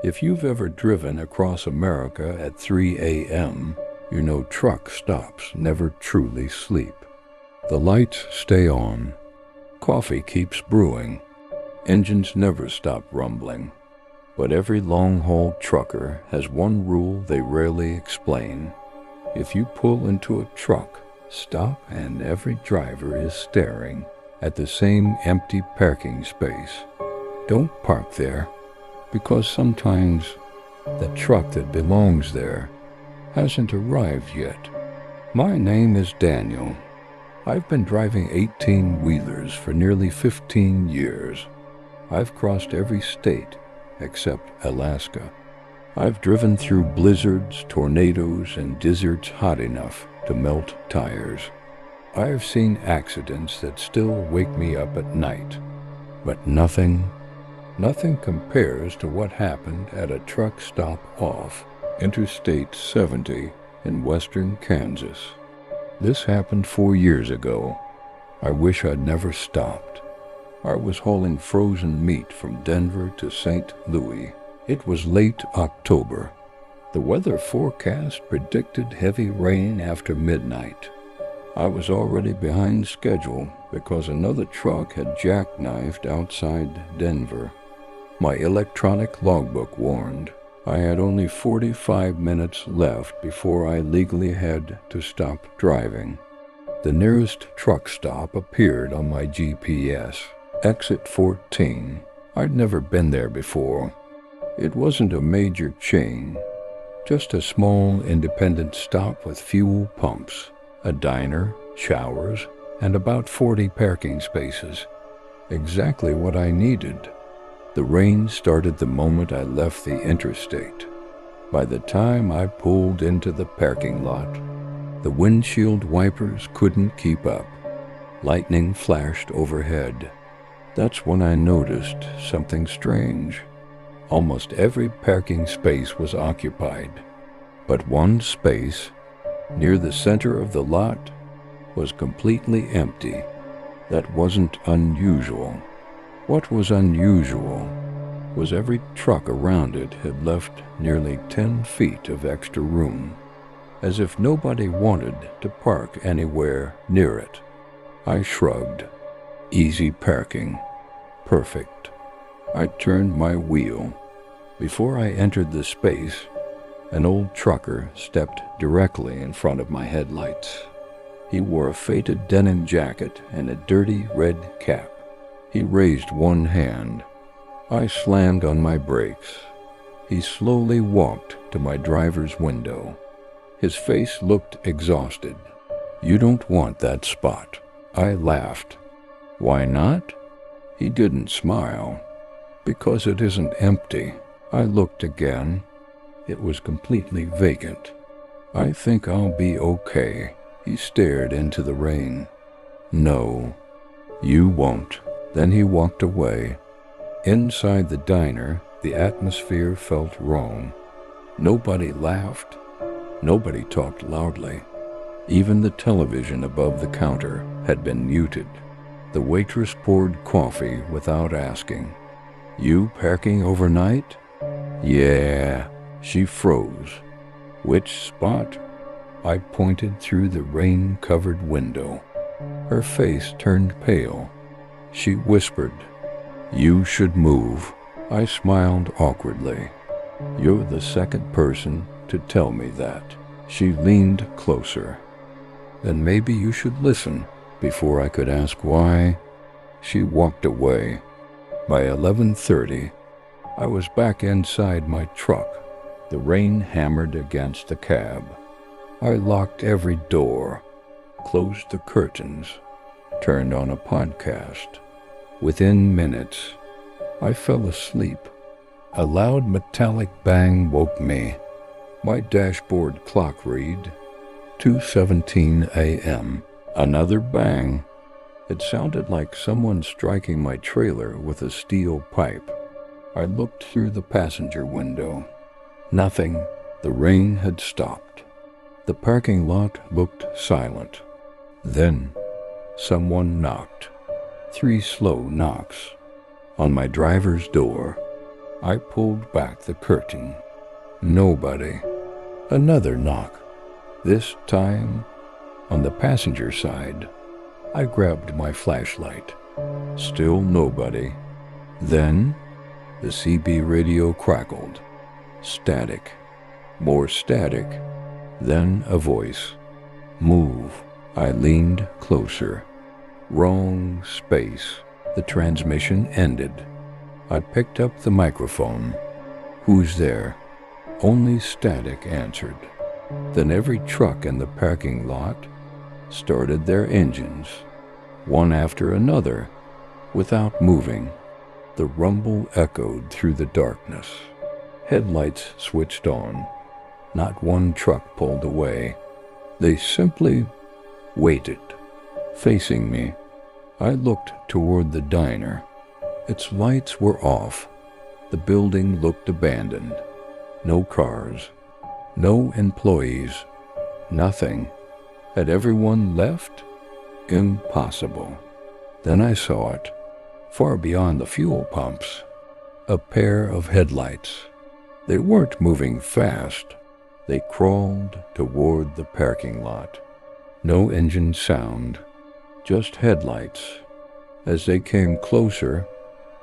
If you've ever driven across America at 3 a.m., you know truck stops never truly sleep. The lights stay on, coffee keeps brewing, engines never stop rumbling. But every long-haul trucker has one rule they rarely explain. If you pull into a truck, stop, and every driver is staring at the same empty parking space. Don't park there, because sometimes the truck that belongs there hasn't arrived yet. My name is Daniel. I've been driving 18-wheelers for nearly 15 years. I've crossed every state except Alaska. I've driven through blizzards, tornadoes, and deserts hot enough to melt tires. I've seen accidents that still wake me up at night. But nothing compares to what happened at a truck stop off Interstate 70 in western Kansas. This happened 4 years ago. I wish I'd never stopped. I was hauling frozen meat from Denver to St. Louis. It was late October. The weather forecast predicted heavy rain after midnight. I was already behind schedule because another truck had jackknifed outside Denver. My electronic logbook warned I had only 45 minutes left before I legally had to stop driving. The nearest truck stop appeared on my GPS. Exit 14. I'd never been there before. It wasn't a major chain, just a small independent stop with fuel pumps, a diner, showers, and about 40 parking spaces. Exactly what I needed. The rain started the moment I left the interstate. By the time I pulled into the parking lot, the windshield wipers couldn't keep up. Lightning flashed overhead. That's when I noticed something strange. Almost every parking space was occupied, but one space, near the center of the lot, was completely empty. That wasn't unusual. What was unusual was every truck around it had left nearly 10 feet of extra room, as if nobody wanted to park anywhere near it. I shrugged. Easy parking. Perfect. I turned my wheel. Before I entered the space, an old trucker stepped directly in front of my headlights. He wore a faded denim jacket and a dirty red cap. He raised one hand. I slammed on my brakes. He slowly walked to my driver's window. His face looked exhausted. "You don't want that spot." I laughed. "Why not?" He didn't smile. "Because it isn't empty." I looked again. It was completely vacant. "I think I'll be okay." He stared into the rain. "No, you won't." Then he walked away. Inside the diner, the atmosphere felt wrong. Nobody laughed. Nobody talked loudly. Even the television above the counter had been muted. The waitress poured coffee without asking. "You parking overnight?" "Yeah." She froze. "Which spot?" I pointed through the rain-covered window. Her face turned pale. She whispered, "You should move." I smiled awkwardly. "You're the second person to tell me that." She leaned closer. "Then maybe you should listen." Before I could ask why, she walked away. By 11:30, I was back inside my truck. The rain hammered against the cab. I locked every door, closed the curtains, turned on a podcast. Within minutes, I fell asleep. A loud metallic bang woke me. My dashboard clock read 2:17 a.m. Another bang. It sounded like someone striking my trailer with a steel pipe. I looked through the passenger window. Nothing. The rain had stopped. The parking lot looked silent. Then, someone knocked. 3 slow knocks. On my driver's door. I pulled back the curtain. Nobody. Another knock. This time on the passenger side. I grabbed my flashlight. Still nobody. Then the CB radio crackled. Static. More static. Then a voice. Move. I leaned closer. Wrong space. The transmission ended. I picked up the microphone. Who's there? Only static answered. Then every truck in the parking lot started their engines, one after another, without moving. The rumble echoed through the darkness. Headlights switched on. Not one truck pulled away. They simply waited. Facing me, I looked toward the diner. Its lights were off. The building looked abandoned. No cars. No employees. Nothing. Had everyone left? Impossible. Then I saw it, far beyond the fuel pumps. A pair of headlights. They weren't moving fast. They crawled toward the parking lot. No engine sound, just headlights. As they came closer,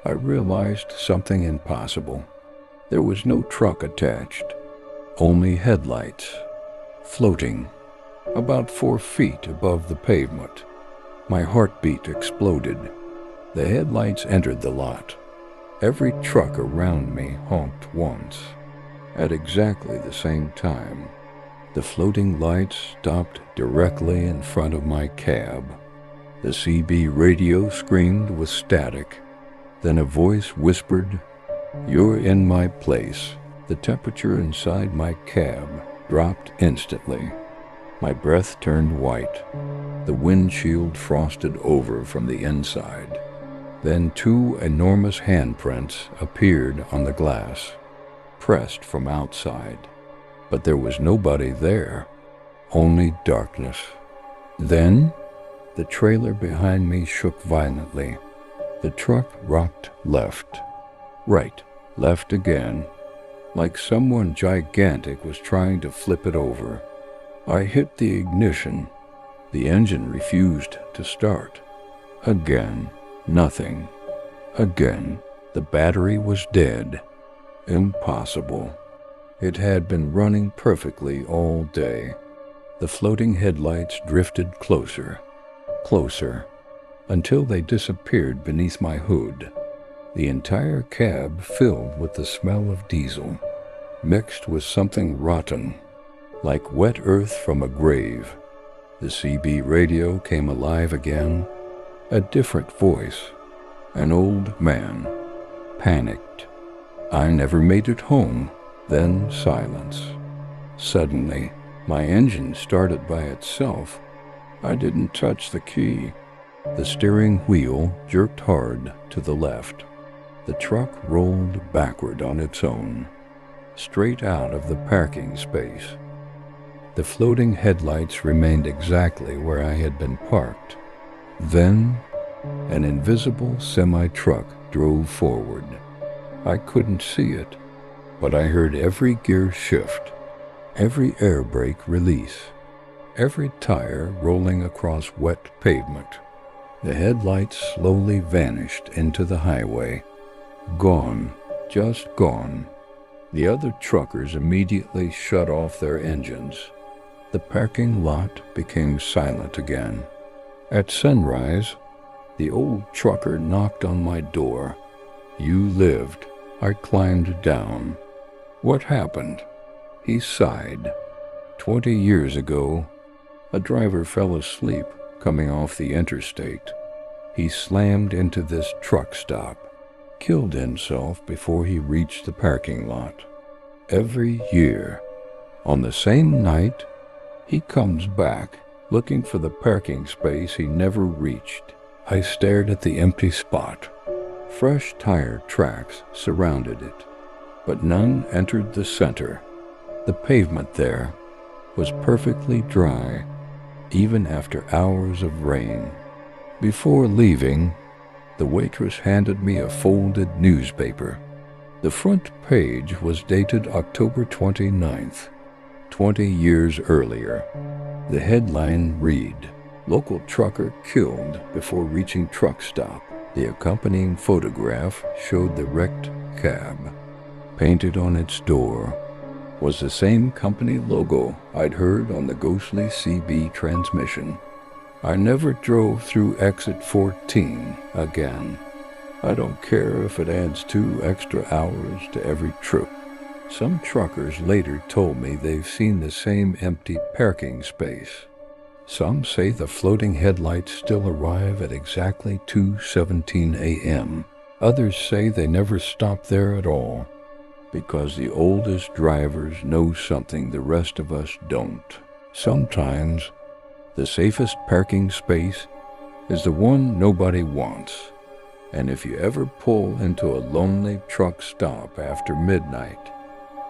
I realized something impossible. There was no truck attached, only headlights, floating, about 4 feet above the pavement. My heartbeat exploded. The headlights entered the lot. Every truck around me honked once. At exactly the same time, the floating lights stopped directly in front of my cab. The CB radio screamed with static. Then a voice whispered, "You're in my place." The temperature inside my cab dropped instantly. My breath turned white. The windshield frosted over from the inside. Then 2 enormous handprints appeared on the glass, pressed from outside. But there was nobody there, only darkness. Then the trailer behind me shook violently. The truck rocked left, right, left again, like someone gigantic was trying to flip it over. I hit the ignition. The engine refused to start. Again, nothing. Again, the battery was dead. Impossible. It had been running perfectly all day. The floating headlights drifted closer, closer, until they disappeared beneath my hood. The entire cab filled with the smell of diesel, mixed with something rotten, like wet earth from a grave. The CB radio came alive again. A different voice. An old man. Panicked. I never made it home. Then silence. Suddenly, my engine started by itself. I didn't touch the key. The steering wheel jerked hard to the left. The truck rolled backward on its own, straight out of the parking space. The floating headlights remained exactly where I had been parked. Then, an invisible semi-truck drove forward. I couldn't see it, but I heard every gear shift, every air brake release, every tire rolling across wet pavement. The headlights slowly vanished into the highway. Gone, just gone. The other truckers immediately shut off their engines. The parking lot became silent again. At sunrise, the old trucker knocked on my door. "You lived." I climbed down. "What happened?" He sighed. 20 years ago, a driver fell asleep coming off the interstate. He slammed into this truck stop, killed himself before he reached the parking lot. Every year, on the same night, he comes back looking for the parking space he never reached. I stared at the empty spot. Fresh tire tracks surrounded it, but none entered the center. The pavement there was perfectly dry, even after hours of rain. Before leaving, the waitress handed me a folded newspaper. The front page was dated October 29th, 20 years earlier. The headline read, "Local trucker killed before reaching truck stop." The accompanying photograph showed the wrecked cab. Painted on its door was the same company logo I'd heard on the ghostly CB transmission. I never drove through exit 14 again. I don't care if it adds 2 extra hours to every trip. Some truckers later told me they've seen the same empty parking space. Some say the floating headlights still arrive at exactly 2:17 a.m. Others say they never stop there at all, because the oldest drivers know something the rest of us don't. Sometimes the safest parking space is the one nobody wants. And if you ever pull into a lonely truck stop after midnight,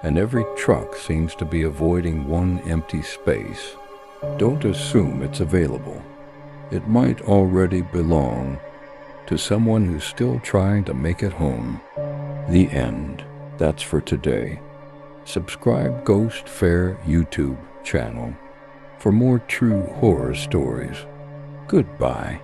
and every truck seems to be avoiding one empty space, don't assume it's available. It might already belong to someone who's still trying to make it home. The end. That's for today. Subscribe Ghost Fair YouTube channel for more true horror stories. Goodbye.